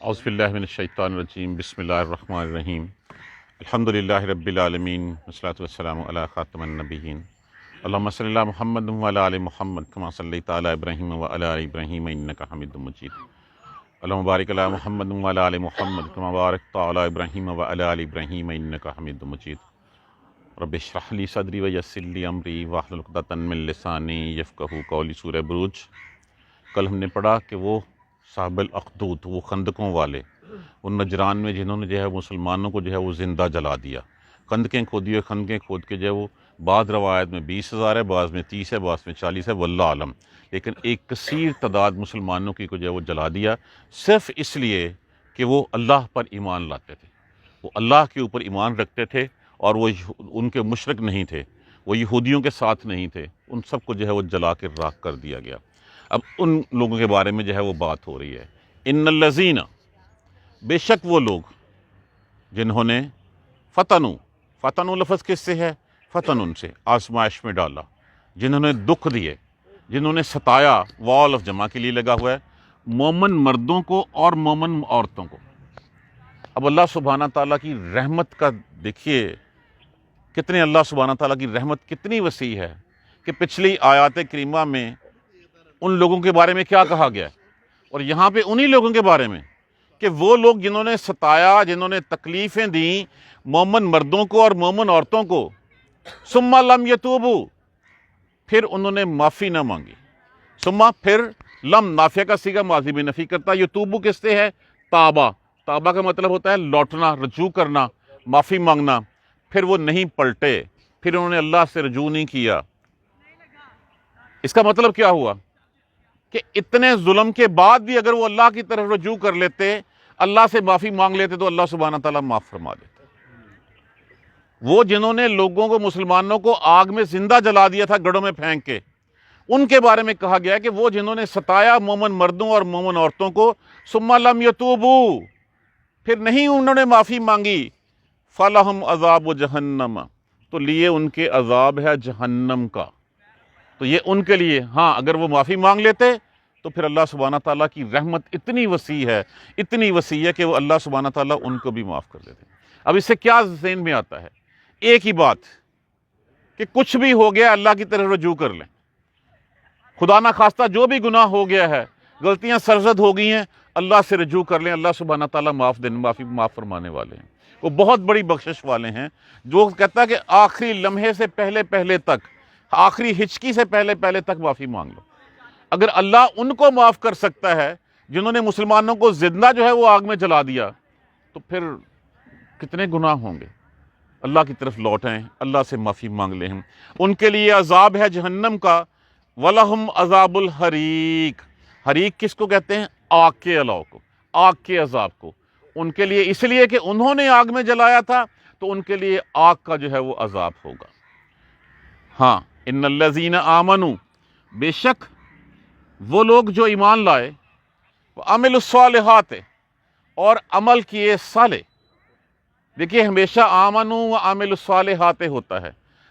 اعوذ باللہ من الشیطان الرجیم بسم اللہ الرحمن الرحیم الحمدللہ رب العالمین والصلاۃ والسلام علی خاتم النبیین اللہم صلی علی محمد وعلی آل محمد کما صلیت علی ابراہیم وعلی آل ابراہیم انک حمید مجید اللہم بارک علی محمد وعلی آل محمد کما بارکت علی ابراہیم وعلی آل ابراہیم انک حمید مجید رب اشرح لی صدری ویسر لی امری واحلل عقدۃ من لسانی یفقہوا قولی۔ سورہ بروج۔ کل ہم نے پڑھا کہ وہ صاحب الاخدود، وہ خندقوں والے، ان نجران میں جنہوں نے جو ہے مسلمانوں کو جو ہے وہ زندہ جلا دیا، خندقیں کھودی ہوئی، خندقیں کھود کے جو ہے وہ بعض روایت میں 20,000 ہے، بعض میں 30 ہے، بعض میں 40 ہے، واللہ عالم، لیکن ایک کثیر تعداد مسلمانوں کی کو جو ہے وہ جلا دیا، صرف اس لیے کہ وہ اللہ پر ایمان لاتے تھے، وہ اللہ کے اوپر ایمان رکھتے تھے، اور وہ ان کے مشرک نہیں تھے، وہ یہودیوں کے ساتھ نہیں تھے، ان سب کو جو ہے وہ جلا کے راکھ کر دیا گیا۔ اب ان لوگوں کے بارے میں جو ہے وہ بات ہو رہی ہے۔ ان الذین، بے شک وہ لوگ جنہوں نے فتنو لفظ کس سے ہے؟ فتن سے، آزمائش میں ڈالا، جنہوں نے دکھ دیے، جنہوں نے ستایا، واو لفظ جمع کے لیے لگا ہوا ہے، مومن مردوں کو اور مومن عورتوں کو۔ اب اللہ سبحانہ تعالیٰ کی رحمت کا دیکھیے کتنے، اللہ سبحانہ تعالیٰ کی رحمت کتنی وسیع ہے کہ پچھلی آیات کریمہ میں ان لوگوں کے بارے میں کیا کہا گیا ہے، اور یہاں پہ انہی لوگوں کے بارے میں کہ وہ لوگ جنہوں نے ستایا، جنہوں نے تکلیفیں دیں مومن مردوں کو اور مومن عورتوں کو، ثم لم یتوبوا، پھر انہوں نے معافی نہ مانگی، ثم پھر، لم نافیہ کا صیغہ ماضی میں نفی کرتا ہے، یتوبوا کس سے ہے؟ تابہ، تابہ کا مطلب ہوتا ہے لوٹنا، رجوع کرنا، معافی مانگنا، پھر وہ نہیں پلٹے، پھر انہوں نے اللہ سے رجوع نہیں کیا۔ اس کا مطلب کیا ہوا کہ اتنے ظلم کے بعد بھی اگر وہ اللہ کی طرف رجوع کر لیتے، اللہ سے معافی مانگ لیتے، تو اللہ سبحانہ تعالیٰ معاف فرما دیتے۔ وہ جنہوں نے لوگوں کو، مسلمانوں کو آگ میں زندہ جلا دیا تھا گڑھوں میں پھینک کے، ان کے بارے میں کہا گیا کہ وہ جنہوں نے ستایا مومن مردوں اور مومن عورتوں کو، ثم لم یتوبوا، پھر نہیں انہوں نے معافی مانگی، فلہم عذاب جہنم، تو لیے ان کے عذاب ہے جہنم کا۔ تو یہ ان کے لیے، ہاں اگر وہ معافی مانگ لیتے تو پھر اللہ سبحانہ تعالیٰ کی رحمت اتنی وسیع ہے، اتنی وسیع ہے کہ وہ اللہ سبحانہ تعالیٰ ان کو بھی معاف کر دیتے۔ اب اس سے کیا ذہن میں آتا ہے؟ ایک ہی بات کہ کچھ بھی ہو گیا اللہ کی طرف رجوع کر لیں، خدا نہ خواستہ جو بھی گناہ ہو گیا ہے، غلطیاں سرزد ہو گئی ہیں، اللہ سے رجوع کر لیں، اللہ سبحانہ تعالیٰ معاف فرمانے والے ہیں، وہ بہت بڑی بخشش والے ہیں۔ جو کہتا ہے کہ آخری لمحے سے پہلے تک، آخری ہچکی سے پہلے تک معافی مانگ لو۔ اگر اللہ ان کو معاف کر سکتا ہے جنہوں نے مسلمانوں کو زندہ جو ہے وہ آگ میں جلا دیا، تو پھر کتنے گناہ ہوں گے۔ اللہ کی طرف لوٹیں، اللہ سے معافی مانگ لیں۔ ان کے لیے عذاب ہے جہنم کا، وَلَهُمْ عَذَابُ الْحَرِيقِ، حریق کس کو کہتے ہیں؟ آگ کے علاوہ کو، آگ کے عذاب کو۔ ان کے لیے اس لیے کہ انہوں نے آگ میں جلایا تھا، تو ان کے لیے آگ کا جو ہے وہ عذاب ہوگا۔ ہاں، ان الذین آمنوا، بے شک وہ لوگ جو ایمان لائے، وعملوا الصالحات، اور عمل کیے صالح۔ دیکھیے ہمیشہ آمنوا وعملوا الصالحات ہوتا ہے،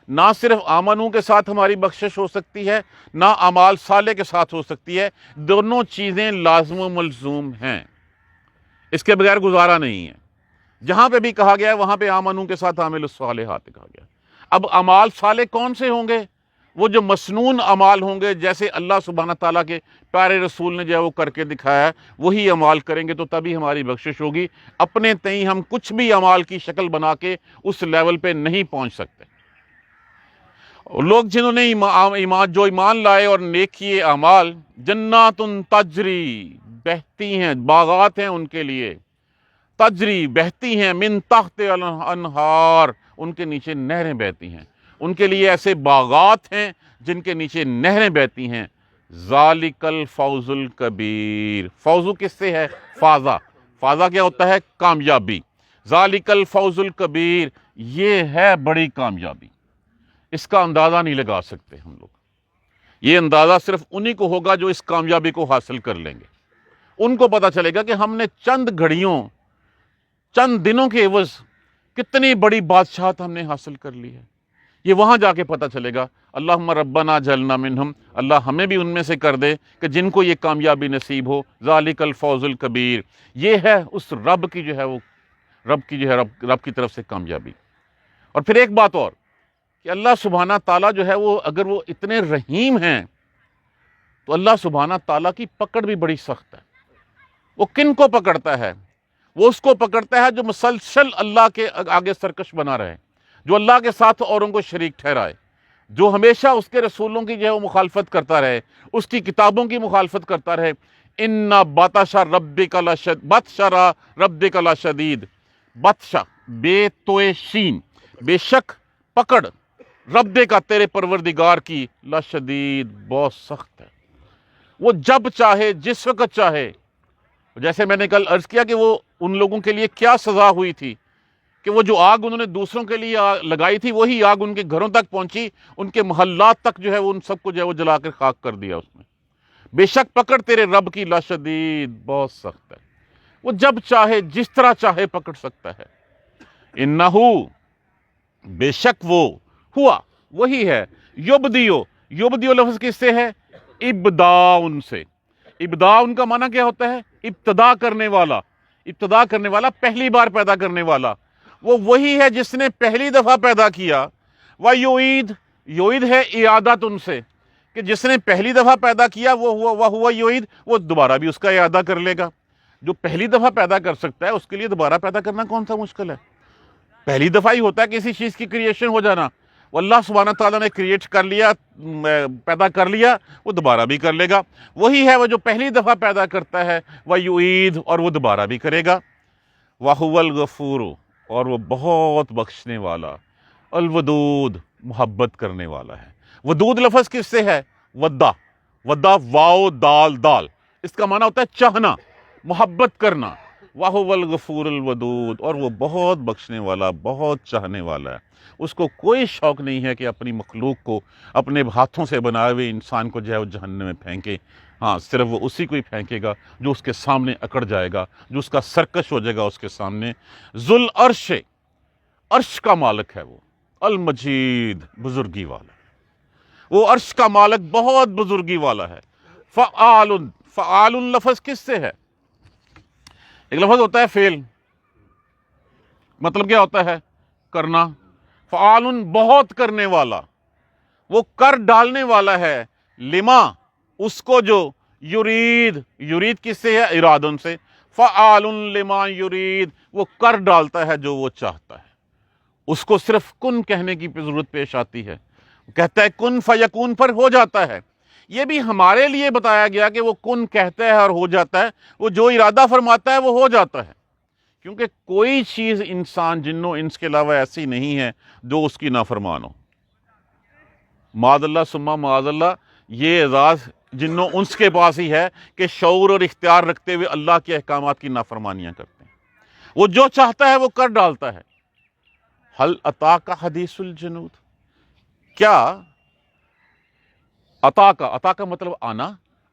نہ صرف آمنوا کے ساتھ ہماری بخشش ہو سکتی ہے، نہ اعمال صالح کے ساتھ ہو سکتی ہے، دونوں چیزیں لازم و ملزوم ہیں، اس کے بغیر گزارا نہیں ہے۔ جہاں پہ بھی کہا گیا ہے وہاں پہ آمنوا کے ساتھ عامل الصالحات کہا گیا۔ اب اعمال صالح کون سے ہوں گے؟ وہ جو مسنون اعمال ہوں گے، جیسے اللہ سبحانہ تعالیٰ کے پیارے رسول نے جو ہے وہ کر کے دکھایا ہے، وہی اعمال کریں گے تو تبھی ہماری بخشش ہوگی۔ اپنے تئیں ہم کچھ بھی اعمال کی شکل بنا کے اس لیول پہ نہیں پہنچ سکتے۔ لوگ جنہوں نے ایمان لائے اور نیک کیے اعمال، جنات تجری، بہتی ہیں، باغات ہیں ان کے لیے، تجری بہتی ہیں، من تحت الانہار، ان کے نیچے نہریں بہتی ہیں، ان کے لیے ایسے باغات ہیں جن کے نیچے نہریں بہتی ہیں۔ ذالک الفوز الکبیر، فوزو کس سے ہے؟ فازہ، فازہ کیا ہوتا ہے؟ کامیابی۔ ذالک الفوز الکبیر، یہ ہے بڑی کامیابی، اس کا اندازہ نہیں لگا سکتے ہم لوگ۔ یہ اندازہ صرف انہی کو ہوگا جو اس کامیابی کو حاصل کر لیں گے۔ ان کو پتہ چلے گا کہ ہم نے چند گھڑیوں، چند دنوں کے عوض کتنی بڑی بادشاہت ہم نے حاصل کر لی ہے۔ یہ وہاں جا کے پتہ چلے گا۔ اللہم ربنا جعلنا منہم، اللہ ہمیں بھی ان میں سے کر دے کہ جن کو یہ کامیابی نصیب ہو۔ ذالک الفوز الکبیر، یہ ہے اس رب کی جو ہے وہ رب کی طرف سے کامیابی۔ اور پھر ایک بات اور کہ اللہ سبحانہ تعالیٰ جو ہے وہ اگر وہ اتنے رحیم ہیں تو اللہ سبحانہ تعالیٰ کی پکڑ بھی بڑی سخت ہے۔ وہ کن کو پکڑتا ہے؟ وہ اس کو پکڑتا ہے جو مسلسل اللہ کے آگے سرکش بنا رہے، جو اللہ کے ساتھ اوروں کو شریک ٹھہرائے، جو ہمیشہ اس کے رسولوں کی جو ہے وہ مخالفت کرتا رہے، اس کی کتابوں کی مخالفت کرتا رہے۔ ان بطش ربک لشدید، بطشہ بے توئے شین، بے شک پکڑ رب کا تیرے پروردگار کی لشدید بہت سخت ہے۔ وہ جب چاہے جس وقت چاہے، جیسے میں نے کل عرض کیا کہ وہ ان لوگوں کے لیے کیا سزا ہوئی تھی کہ وہ جو آگ انہوں نے دوسروں کے لیے لگائی تھی وہی آگ ان کے گھروں تک پہنچی، ان کے محلات تک جو ہے وہ ان سب کو جو ہے وہ جلا کر خاک کر دیا اس میں۔ بے شک پکڑ تیرے رب کی لشدید بہت سخت ہے، وہ جب چاہے جس طرح چاہے پکڑ سکتا ہے۔ انہو، بے شک وہ، ہوا وہی ہے، یبدیو لفظ کس سے ہے؟ ابداء سے۔ ابداء کا معنی کیا ہوتا ہے؟ ابتدا کرنے والا، پہلی بار پیدا کرنے والا۔ وہ وہی ہے جس نے پہلی دفعہ پیدا کیا۔ یعید ہے اعادت ان سے، کہ جس نے پہلی دفعہ پیدا کیا وہ یعید، وہ دوبارہ بھی اس کا اعادہ کر لے گا۔ جو پہلی دفعہ پیدا کر سکتا ہے اس کے لیے دوبارہ پیدا کرنا کون سا مشکل ہے؟ پہلی دفعہ ہی ہوتا ہے کسی چیز کی کریشن ہو جانا۔ وہ اللہ سبحانہ تعالیٰ نے کریٹ کر لیا، پیدا کر لیا، وہ دوبارہ بھی کر لے گا۔ وہی ہے وہ جو پہلی دفعہ پیدا کرتا ہے، وہ یعید، اور وہ دوبارہ بھی کرے گا۔ وَهُوَ الْغَفُورُ، اور وہ بہت بخشنے والا، الودود، محبت کرنے والا ہے۔ ودود لفظ کس سے ہے؟ ودا واو دال، اس کا معنی ہوتا ہے چاہنا، محبت کرنا۔ وَهُوَ الْغَفُورُ الْوَدُودُ، اور وہ بہت بخشنے والا، بہت چاہنے والا ہے۔ اس کو کوئی شوق نہیں ہے کہ اپنی مخلوق کو، اپنے ہاتھوں سے بنائے ہوئے انسان کو جو ہے وہ جہنم میں پھینکے۔ ہاں، صرف وہ اسی کو ہی پھینکے گا جو اس کے سامنے اکڑ جائے گا، جو اس کا سرکش ہو جائے گا اس کے سامنے۔ ذو العرش، عرش کا مالک ہے وہ، المجید، بزرگی والا، وہ عرش کا مالک بہت بزرگی والا ہے۔ فعال لفظ کس سے ہے؟ ایک لفظ ہوتا ہے فعل، مطلب کیا ہوتا ہے؟ کرنا۔ فعال بہت کرنے والا، وہ کر ڈالنے والا ہے، لما، اس کو جو یرید کس سے ہے؟ ارادن سے۔ فعال لما یرید، وہ کر ڈالتا ہے جو وہ چاہتا ہے۔ اس کو صرف کن کہنے کی ضرورت پیش آتی ہے، کہتا ہے کن فیکون، پر ہو جاتا ہے۔ یہ بھی ہمارے لیے بتایا گیا کہ وہ کن کہتا ہے اور ہو جاتا ہے، وہ جو ارادہ فرماتا ہے وہ ہو جاتا ہے، کیونکہ کوئی چیز انسان، جن و انس کے علاوہ ایسی نہیں ہے جو اس کی نافرمان ہو۔ معاذ اللہ ثم معاذ اللہ، یہ اعزاز جن و انس کے پاس ہی ہے کہ شعور اور اختیار رکھتے ہوئے اللہ کے احکامات کی نافرمانیاں کرتے ہیں۔ وہ جو چاہتا ہے وہ کر ڈالتا ہے۔ حل اتاک حدیث الجنود، کیا عطا کا مطلب آنا،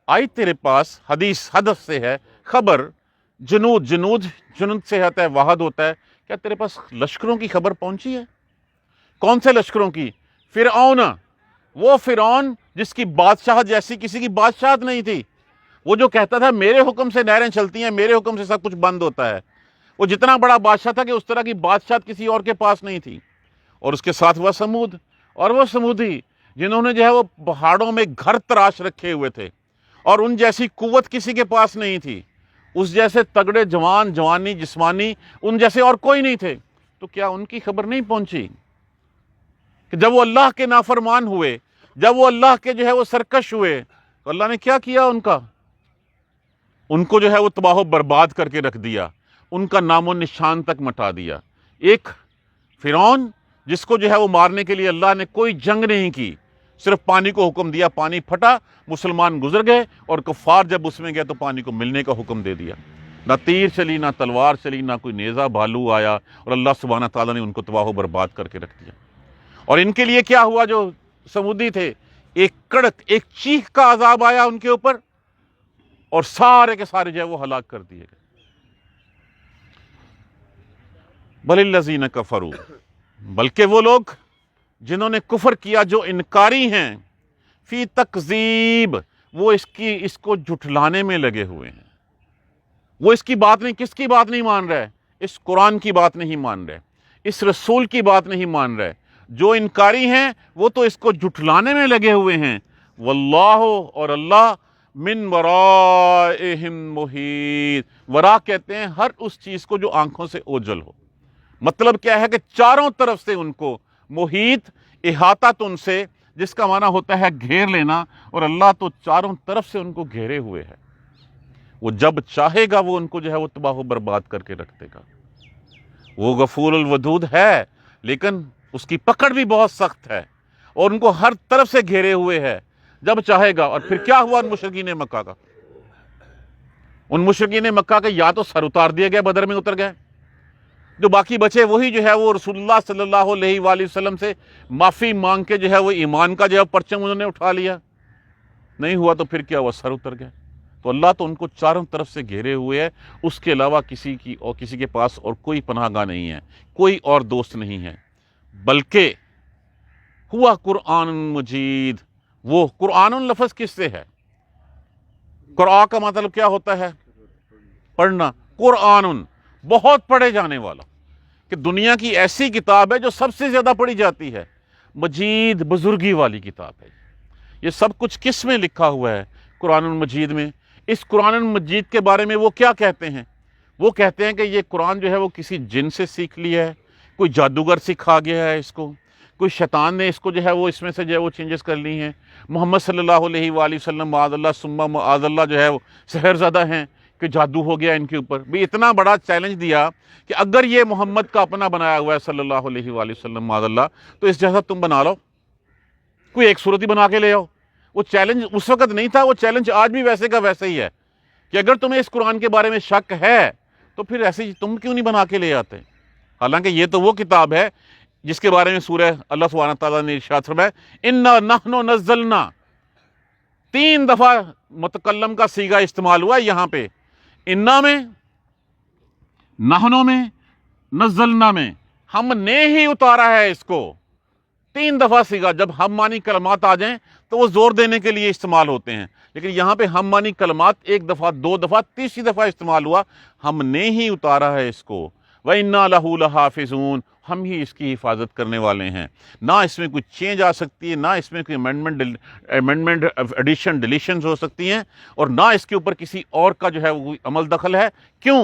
آئی تیرے پاس، حدیث حدث سے ہے، خبر، جنود سے ہوتا ہے، واحد ہوتا ہے، کیا تیرے پاس لشکروں کی خبر پہنچی ہے؟ کون سے لشکروں کی؟ فرعون، وہ فرعون جس کی بادشاہت جیسی کسی کی بادشاہت نہیں تھی، وہ جو کہتا تھا میرے حکم سے نہریں چلتی ہیں، میرے حکم سے سب کچھ بند ہوتا ہے۔ وہ جتنا بڑا بادشاہ تھا کہ اس طرح کی بادشاہت کسی اور کے پاس نہیں تھی۔ اور اس کے ساتھ وہ سمود، اور وہ سمودی جنہوں نے جو ہے وہ پہاڑوں میں گھر تراش رکھے ہوئے تھے، اور ان جیسی قوت کسی کے پاس نہیں تھی، اس جیسے تگڑے جوانی جسمانی ان جیسے اور کوئی نہیں تھے۔ تو کیا ان کی خبر نہیں پہنچی کہ جب وہ اللہ کے نافرمان ہوئے، جب وہ اللہ کے جو ہے وہ سرکش ہوئے، تو اللہ نے کیا کیا ان کو جو ہے وہ تباہ و برباد کر کے رکھ دیا، ان کا نام و نشان تک مٹا دیا۔ ایک فرعون جس کو جو ہے وہ مارنے کے لیے اللہ نے کوئی جنگ نہیں کی، صرف پانی کو حکم دیا، پانی پھٹا، مسلمان گزر گئے، اور کفار جب اس میں گئے تو پانی کو ملنے کا حکم دے دیا۔ نہ تیر چلی، نہ تلوار چلی، نہ کوئی نیزہ بھالو آیا، اور اللہ سبحانہ تعالیٰ نے ان کو تباہ و برباد کر کے رکھ دیا۔ اور ان کے لیے کیا ہوا؟ جو سمودی تھے، ایک کڑک، ایک چیخ کا عذاب آیا ان کے اوپر، اور سارے کے سارے جو ہے وہ ہلاک کر دیے گئے۔ بل الذین کفروا، بلکہ وہ لوگ جنہوں نے کفر کیا، جو انکاری ہیں، فی تکذیب، وہ اس کو جھٹلانے میں لگے ہوئے ہیں۔ وہ اس کی بات نہیں، کس کی بات نہیں مان رہے؟ اس قرآن کی بات نہیں مان رہے، اس رسول کی بات نہیں مان رہے۔ جو انکاری ہیں وہ تو اس کو جھٹلانے میں لگے ہوئے ہیں۔ واللہ، اور اللہ، من ورائہم محیط، ورا کہتے ہیں ہر اس چیز کو جو آنکھوں سے اوجھل ہو۔ مطلب کیا ہے کہ چاروں طرف سے ان کو محیط، احاطہ تو ان سے، جس کا معنی ہوتا ہے گھیر لینا، اور اللہ تو چاروں طرف سے ان کو گھیرے ہوئے ہے۔ وہ جب چاہے گا وہ ان کو جو ہے وہ تباہ و برباد کر کے رکھ دے گا۔ وہ غفور الودود ہے، لیکن اس کی پکڑ بھی بہت سخت ہے، اور ان کو ہر طرف سے گھیرے ہوئے ہے جب چاہے گا۔ اور پھر کیا ہوا ان مشرکین مکہ کا؟ ان مشرکین مکہ کا یا تو سر اتار دیے گئے، بدر میں اتر گئے، جو باقی بچے وہی جو ہے وہ رسول اللہ صلی اللہ علیہ وآلہ وسلم سے معافی مانگ کے جو ہے وہ ایمان کا جو ہے پرچم انہوں نے اٹھا لیا۔ نہیں ہوا تو پھر کیا ہوا؟ سر اتر گئے۔ تو اللہ تو ان کو چاروں طرف سے گھیرے ہوئے ہے، اس کے علاوہ کسی کے پاس اور کوئی پناہ گاہ نہیں ہے، کوئی اور دوست نہیں ہے۔ بلکہ ہوا قرآن مجید، وہ قرآن لفظ کس سے ہے؟ قرآن کا مطلب کیا ہوتا ہے؟ پڑھنا۔ قرآن، بہت پڑھے جانے والا، کہ دنیا کی ایسی کتاب ہے جو سب سے زیادہ پڑھی جاتی ہے۔ مجید، بزرگی والی کتاب ہے۔ یہ سب کچھ کس میں لکھا ہوا ہے؟ قرآن مجید میں۔ اس قرآن مجید کے بارے میں وہ کیا کہتے ہیں؟ وہ کہتے ہیں کہ یہ قرآن جو ہے وہ کسی جن سے سیکھ لیا ہے، کوئی جادوگر سکھا گیا ہے اس کو، کوئی شیطان نے اس کو جو ہے وہ اس میں سے جو ہے وہ چینجز کر لی ہیں۔ محمد صلی اللہ علیہ وآلہ وسلم معاذ اللہ ثم معاذ اللہ جو ہے وہ سحر زدہ ہیں کہ جادو ہو گیا ان کے اوپر۔ بھی اتنا بڑا چیلنج دیا کہ اگر یہ محمد کا اپنا بنایا ہوا ہے صلی اللہ علیہ وآلہ وسلم معاذ اللہ، تو اس جیسا تم بنا لو، کوئی ایک صورت ہی بنا کے لے آؤ۔ وہ چیلنج اس وقت نہیں تھا، وہ چیلنج آج بھی ویسے کا ویسے ہی ہے کہ اگر تمہیں اس قرآن کے بارے میں شک ہے تو پھر ایسے تم کیوں نہیں بنا کے لے آتے؟ حالانکہ یہ تو وہ کتاب ہے جس کے بارے میں سورہ اللہ سبحانہ تعالیٰ نے ارشاد فرمایا اِنَّا نَحْنُ نَزَّلْنَا، 3 دفعہ متکلم کا صیغہ استعمال ہوا ہے یہاں پہ، اِنَّا میں، نحنو میں، نزلنا میں، ہم نے ہی اتارا ہے اس کو۔ 3 دفعہ صیغہ، جب ہم معنی کلمات آ جائیں تو وہ زور دینے کے لیے استعمال ہوتے ہیں، لیکن یہاں پہ ہم معنی کلمات 1 دفعہ، 2 دفعہ، تیسری دفعہ استعمال ہوا، ہم نے ہی اتارا ہے اس کو۔ وَإِنَّا لَهُ لَحَافِظُونَ، ہم ہی اس کی حفاظت کرنے والے ہیں۔ نہ اس میں کوئی چینج آ سکتی ہے، نہ اس میں کوئی امینڈمنٹ ایڈیشن ڈیلیشنز ہو سکتی ہیں، اور نہ اس کے اوپر کسی اور کا جو ہے وہ کوئی عمل دخل ہے۔ کیوں؟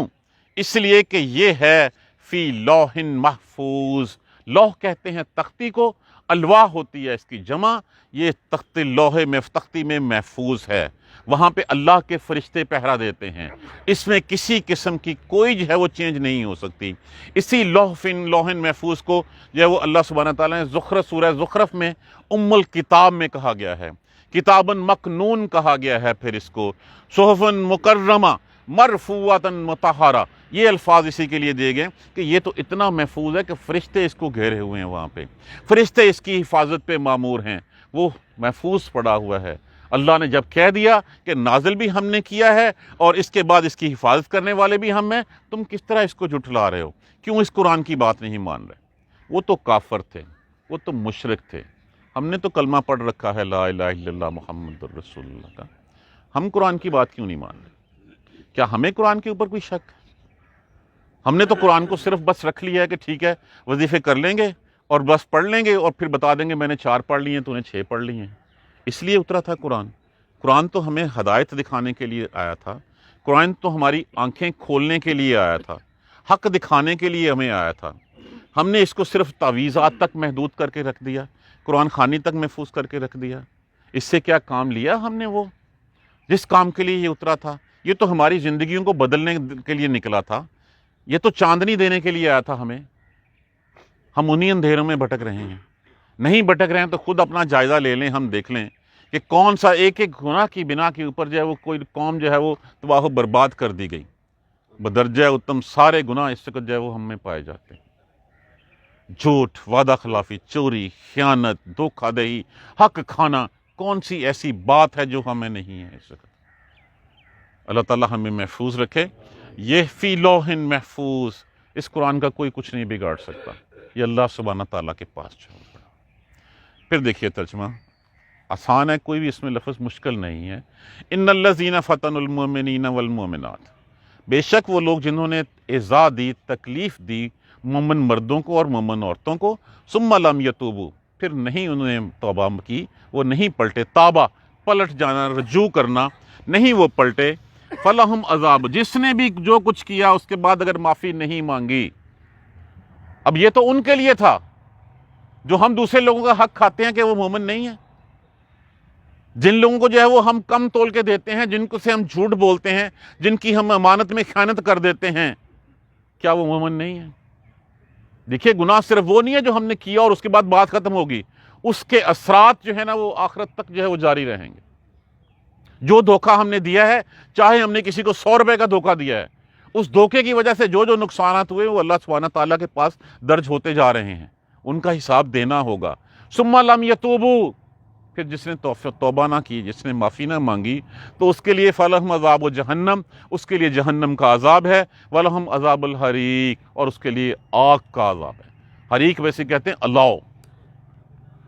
اس لیے کہ یہ ہے فی لوح محفوظ۔ لوح کہتے ہیں تختی کو، الواح ہوتی ہے اس کی جمع۔ یہ تختی میں محفوظ ہے، وہاں پہ اللہ کے فرشتے پہرا دیتے ہیں، اس میں کسی قسم کی کوئی جو ہے وہ چینج نہیں ہو سکتی۔ اسی لوح محفوظ کو جو ہے وہ اللہ سبحانہ تعالیٰ نے سورہ زخرف میں الکتاب میں کہا گیا ہے، کتاباً مکنون کہا گیا ہے، پھر اس کو صحفاً مکرمہ مرفوعۃ مطہرہ، یہ الفاظ اسی کے لیے دیے گئے کہ یہ تو اتنا محفوظ ہے کہ فرشتے اس کو گھیرے ہوئے ہیں، وہاں پہ فرشتے اس کی حفاظت پہ مامور ہیں، وہ محفوظ پڑا ہوا ہے۔ اللہ نے جب کہہ دیا کہ نازل بھی ہم نے کیا ہے اور اس کے بعد اس کی حفاظت کرنے والے بھی ہم ہیں، تم کس طرح اس کو جھٹلا رہے ہو؟ کیوں اس قرآن کی بات نہیں مان رہے؟ وہ تو کافر تھے، وہ تو مشرک تھے، ہم نے تو کلمہ پڑھ رکھا ہے لا الہ الا اللہ محمد الرسول اللہ کا، ہم قرآن کی بات کیوں نہیں مان رہے؟ کیا ہمیں قرآن کے اوپر کوئی شک ہے؟ ہم نے تو قرآن کو صرف بس رکھ لیا ہے کہ ٹھیک ہے وظیفے کر لیں گے اور بس پڑھ لیں گے اور پھر بتا دیں گے میں نے 4 پڑھ لی ہیں تو نے 6 پڑھ لی ہیں۔ اس لیے اترا تھا قرآن۔ قرآن تو ہمیں ہدایت دکھانے کے لیے آیا تھا، قرآن تو ہماری آنکھیں کھولنے کے لیے آیا تھا، حق دکھانے کے لیے ہمیں آیا تھا۔ ہم نے اس کو صرف تعویذات تک محدود کر کے رکھ دیا، قرآن خوانی تک محفوظ کر کے رکھ دیا۔ اس سے کیا کام لیا ہم نے؟ وہ جس کام کے لیے یہ اترا تھا، یہ تو ہماری زندگیوں کو بدلنے کے لیے نکلا تھا، یہ تو چاندنی دینے کے لیے آیا تھا ہمیں۔ ہم انہی اندھیروں میں بھٹک رہے ہیں۔ نہیں بھٹک رہے ہیں تو خود اپنا جائزہ لے لیں، ہم دیکھ لیں کہ کون سا ایک گناہ کی بنا کے اوپر جو ہے وہ کوئی قوم جو ہے وہ تباہ و برباد کر دی گئی۔ بدرجہ اتم سارے گناہ اس وقت جو ہے وہ ہم میں پائے جاتے ہیں۔ جھوٹ، وعدہ خلافی، چوری، خیانت، دھوکہ دہی، حق کھانا، کون سی ایسی بات ہے جو ہمیں نہیں ہے اس وقت؟ اللہ تعالیٰ ہمیں محفوظ رکھے۔ یہ فی لوح محفوظ، اس قرآن کا کوئی کچھ نہیں بگاڑ سکتا، یہ اللہ سبحانہ تعالیٰ کے پاس چھوڑ پڑا۔ پھر دیکھیے ترجمہ آسان ہے، کوئی بھی اس میں لفظ مشکل نہیں ہے۔ ان الذین فتنوا المؤمنین والمؤمنات، بے شک وہ لوگ جنہوں نے ایذا دی، تکلیف دی مومن مردوں کو اور مومن عورتوں کو، ثم لم یتوبوا، پھر نہیں انہوں نے توبہ کی، وہ نہیں پلٹے، تابہ پلٹ جانا، رجوع کرنا، نہیں وہ پلٹے، فلہم عذاب، جس نے بھی جو کچھ کیا اس کے بعد اگر معافی نہیں مانگی، اب یہ تو ان کے لیے تھا جو ہم دوسرے لوگوں کا حق کھاتے ہیں کہ وہ مومن نہیں ہے، جن لوگوں کو جو ہے وہ ہم کم تول کے دیتے ہیں، جن کو سے ہم جھوٹ بولتے ہیں، جن کی ہم امانت میں خیانت کر دیتے ہیں، کیا وہ مومن نہیں ہے؟ دیکھیے گناہ صرف وہ نہیں ہے جو ہم نے کیا اور اس کے بعد بات ختم ہوگی، اس کے اثرات جو ہے نا وہ آخرت تک جو ہے وہ جاری رہیں گے۔ جو دھوکہ ہم نے دیا ہے، چاہے ہم نے کسی کو 100 روپے کا دھوکہ دیا ہے، اس دھوکے کی وجہ سے جو جو نقصانات ہوئے وہ اللہ سبحانہ تعالیٰ کے پاس درج ہوتے جا رہے ہیں، ان کا حساب دینا ہوگا۔ ثم لم یتوبوا، پھر جس نے توبہ نہ کی، جس نے معافی نہ مانگی، تو اس کے لیے فلہم عذاب جہنم، اس کے لیے جہنم کا عذاب ہے، ولہم عذاب الحریق، اور اس کے لیے آگ کا عذاب ہے۔ حریق ویسے کہتے ہیں الاؤ،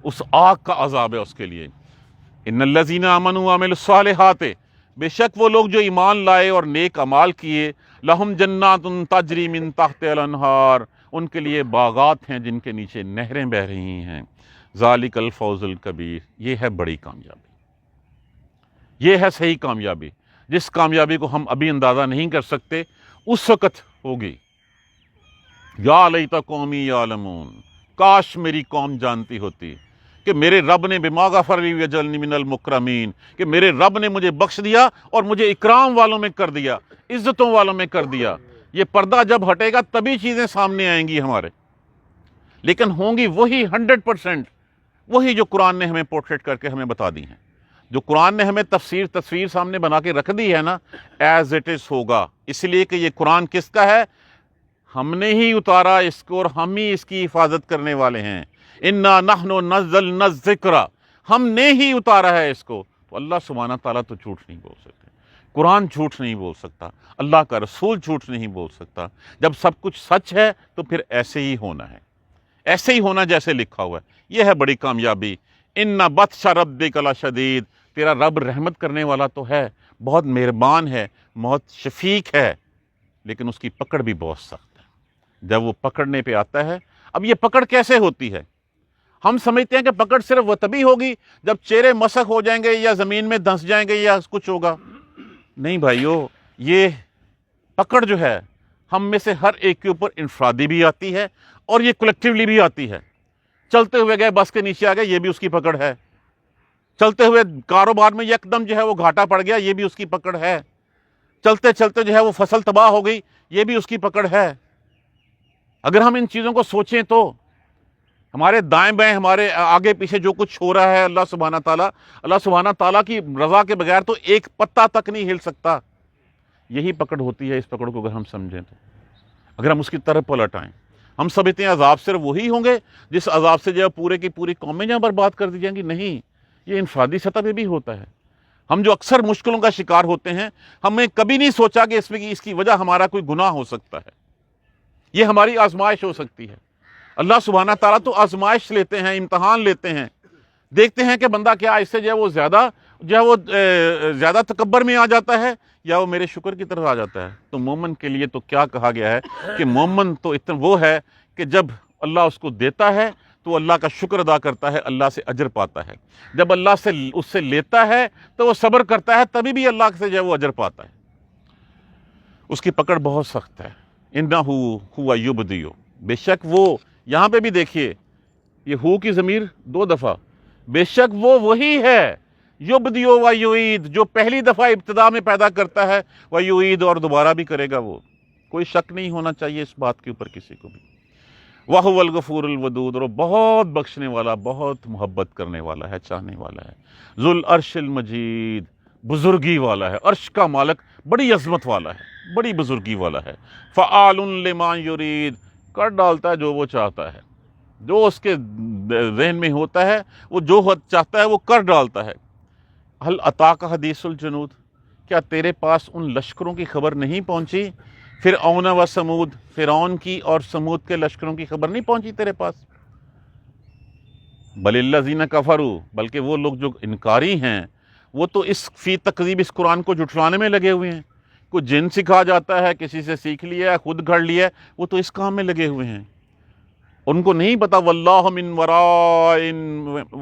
اس آگ کا عذاب ہے اس کے لیے۔ ان الذین آمنوا وعملوا الصالحات، بے شک وہ لوگ جو ایمان لائے اور نیک اعمال کیے، لہم جنات تجری من تحت الانہار، ان کے لیے باغات ہیں جن کے نیچے نہریں بہہ رہی ہیں۔ ذالک الفوز الکبیر، یہ ہے بڑی کامیابی، یہ ہے صحیح کامیابی، جس کامیابی کو ہم ابھی اندازہ نہیں کر سکتے اس وقت ہوگی۔ یا لیت قومی یعلمون، کاش میری قوم جانتی ہوتی کہ میرے رب نے بما غفر لی وجعلنی من المکرمین، کہ میرے رب نے مجھے بخش دیا اور مجھے اکرام والوں میں کر دیا، عزتوں والوں میں کر دیا۔ یہ پردہ جب ہٹے گا تبھی چیزیں سامنے آئیں گی ہمارے، لیکن ہوں گی وہی 100%، وہی جو قرآن نے ہمیں پورٹریٹ کر کے ہمیں بتا دی ہیں، جو قرآن نے ہمیں تصویر سامنے بنا کے رکھ دی ہے نا، ایز اٹ از ہوگا۔ اس لیے کہ یہ قرآن کس کا ہے؟ ہم نے ہی اتارا اس کو اور ہم ہی اس کی حفاظت کرنے والے ہیں۔ انا نحن نزلنا الذکر، ہم نے ہی اتارا ہے اس کو۔ تو اللہ سبحانہ تعالیٰ تو جھوٹ نہیں بول سکتے، قرآن جھوٹ نہیں بول سکتا، اللہ کا رسول جھوٹ نہیں بول سکتا۔ جب سب کچھ سچ ہے تو پھر ایسے ہی ہونا ہے، ایسے ہی ہونا جیسے لکھا ہوا ہے۔ یہ ہے بڑی کامیابی۔ ان بطش ربک لشدید، تیرا رب رحمت کرنے والا تو ہے، بہت مہربان ہے، بہت شفیق ہے، لیکن اس کی پکڑ بھی بہت سخت ہے جب وہ پکڑنے پہ آتا ہے۔ اب یہ پکڑ کیسے ہوتی ہے؟ ہم سمجھتے ہیں کہ پکڑ صرف وہ تبھی ہوگی جب چہرے مسخ ہو جائیں گے یا زمین میں دھنس جائیں گے یا کچھ ہوگا۔ نہیں بھائیو، یہ پکڑ جو ہے ہم میں سے ہر ایک کے اوپر انفرادی بھی آتی ہے اور یہ کلیکٹیولی بھی آتی ہے۔ چلتے ہوئے گئے، بس کے نیچے آ گئے، یہ بھی اس کی پکڑ ہے۔ چلتے ہوئے کاروبار میں یکدم جو ہے وہ گھاٹا پڑ گیا، یہ بھی اس کی پکڑ ہے۔ چلتے چلتے جو ہے وہ فصل تباہ ہو گئی، یہ بھی اس کی پکڑ ہے۔ اگر ہم ان چیزوں کو سوچیں تو ہمارے دائیں بائیں، ہمارے آگے پیچھے جو کچھ ہو رہا ہے، اللہ سبحانہ تعالیٰ کی رضا کے بغیر تو ایک پتا تک نہیں ہل سکتا۔ یہی پکڑ ہوتی ہے۔ اس پکڑ کو اگر ہم سمجھیں تو، اگر ہم اس کی طرف پلٹ آئیں، ہم سمجھتے ہیں عذاب صرف وہی ہوں گے جس عذاب سے جو ہے پورے کی پوری قومیں جہاں برباد کر دی جائیں گی۔ نہیں، یہ انفرادی سطح پہ بھی ہوتا ہے۔ ہم جو اکثر مشکلوں کا شکار ہوتے ہیں، ہم نے کبھی نہیں سوچا کہ اس کی وجہ ہمارا کوئی گناہ ہو سکتا ہے، یہ ہماری آزمائش ہو سکتی ہے۔ اللہ سبحانہ تعالیٰ تو آزمائش لیتے ہیں، امتحان لیتے ہیں، دیکھتے ہیں کہ بندہ کیا اس سے جو ہے وہ زیادہ تکبر میں آ جاتا ہے یا وہ میرے شکر کی طرف آ جاتا ہے۔ تو مومن کے لیے تو کیا کہا گیا ہے کہ مومن تو اتنا وہ ہے کہ جب اللہ اس کو دیتا ہے تو اللہ کا شکر ادا کرتا ہے، اللہ سے اجر پاتا ہے۔ جب اللہ سے اس سے لیتا ہے تو وہ صبر کرتا ہے، تبھی بھی اللہ سے جو ہے وہ اجر پاتا ہے۔ اس کی پکڑ بہت سخت ہے۔ انہ ہوا یبدیو، بے شک وہ، یہاں پہ بھی دیکھیے یہ ہو کی ضمیر 2 دفعہ، بے شک وہ وہی ہے، یبدیو و یعید، جو پہلی دفعہ ابتدا میں پیدا کرتا ہے، و یعید، اور دوبارہ بھی کرے گا وہ۔ کوئی شک نہیں ہونا چاہیے اس بات کے اوپر کسی کو بھی۔ وَهُوَ الْغَفُورُ الْوَدُودُ، اور بہت بخشنے والا، بہت محبت کرنے والا ہے، چاہنے والا ہے۔ ذو العرش المجید، بزرگی والا ہے، عرش کا مالک، بڑی عظمت والا ہے، بڑی بزرگی والا ہے۔ فعال لما یرید، کر ڈالتا ہے جو وہ چاہتا ہے، جو اس کے ذہن میں ہوتا ہے وہ جو چاہتا ہے وہ کر ڈالتا ہے۔ هل اتاک حدیث الجنود، کیا تیرے پاس ان لشکروں کی خبر نہیں پہنچی؟ فرعون و سمود، فرعون کی اور سمود کے لشکروں کی خبر نہیں پہنچی تیرے پاس؟ بل الذین کفروا، بلکہ وہ لوگ جو انکاری ہیں وہ تو اس فی تکذیب اس قرآن کو جھٹلانے میں لگے ہوئے ہیں۔ کوئی جن سکھا جاتا ہے، کسی سے سیکھ لیا ہے، خود گھڑ لیا ہے، وہ تو اس کام میں لگے ہوئے ہیں۔ ان کو نہیں پتا واللہ من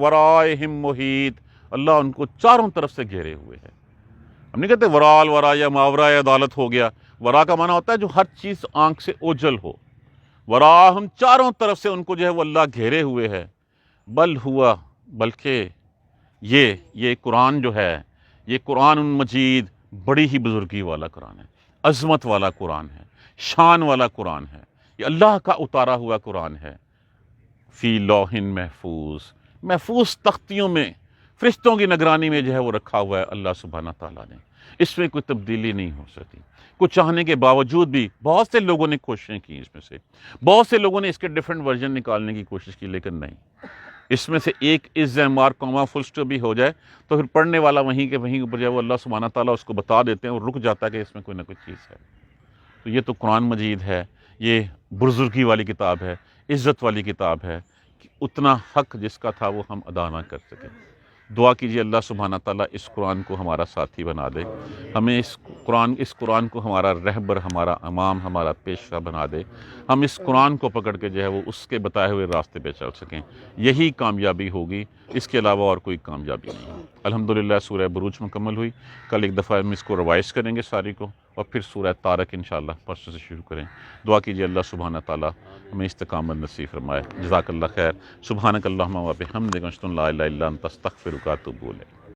ورائہم محیط، اللہ ان کو چاروں طرف سے گھیرے ہوئے ہے۔ ہم نہیں کہتے ورا الورا یا ماورا عدالت ہو گیا، ورا کا معنی ہوتا ہے جو ہر چیز آنکھ سے اوجھل ہو، ورا ہم چاروں طرف سے ان کو جو ہے وہ اللہ گھیرے ہوئے ہے۔ بل ہوا، بلکہ یہ قرآن جو ہے، یہ قرآن مجید بڑی ہی بزرگی والا قرآن ہے، عظمت والا قرآن ہے، شان والا قرآن ہے، یہ اللہ کا اتارا ہوا قرآن ہے۔ فی لوح محفوظ، محفوظ تختیوں میں فرشتوں کی نگرانی میں جو ہے وہ رکھا ہوا ہے اللہ سبحانہ تعالیٰ نے، اس میں کوئی تبدیلی نہیں ہو سکتی۔ کچھ چاہنے کے باوجود بھی بہت سے لوگوں نے کوششیں کی، اس میں سے بہت سے لوگوں نے اس کے ڈیفرنٹ ورژن نکالنے کی کوشش کی، لیکن نہیں، اس میں سے ایک از مارک کوما فل اسٹاپ بھی ہو جائے تو پھر پڑھنے والا وہیں کے وہیں اوپر جو ہے وہ اللہ سبحانہ تعالیٰ اس کو بتا دیتے ہیں اور رک جاتا ہے کہ اس میں کوئی نہ کوئی چیز ہے۔ تو یہ تو قرآن مجید ہے، یہ بزرگی والی کتاب ہے، عزت والی کتاب ہے، کہ اتنا حق جس کا تھا وہ ہم ادا نہ کر سکیں۔ دعا کیجیے اللہ سبحانہ تعالیٰ اس قرآن کو ہمارا ساتھی بنا دے، ہمیں اس قرآن کو ہمارا رہبر، ہمارا امام، ہمارا پیشوا بنا دے، ہم اس قرآن کو پکڑ کے جو ہے وہ اس کے بتائے ہوئے راستے پہ چل سکیں، یہی کامیابی ہوگی، اس کے علاوہ اور کوئی کامیابی نہیں۔ الحمدللہ سورہ بروج مکمل ہوئی، کل ایک دفعہ ہم اس کو ریوائز کریں گے ساری کو، اور پھر سورہ طارق انشاءاللہ پرسوں سے شروع کریں۔ دعا کیجیے اللہ سبحانہ تعالیٰ ہمیں استقامت نصیب فرمائے۔ جزاک اللہ خیر۔ سبحانک اللہم و بحمدک، اشہد ان لا الہ الا انت، استغفرک و اتوب الیک۔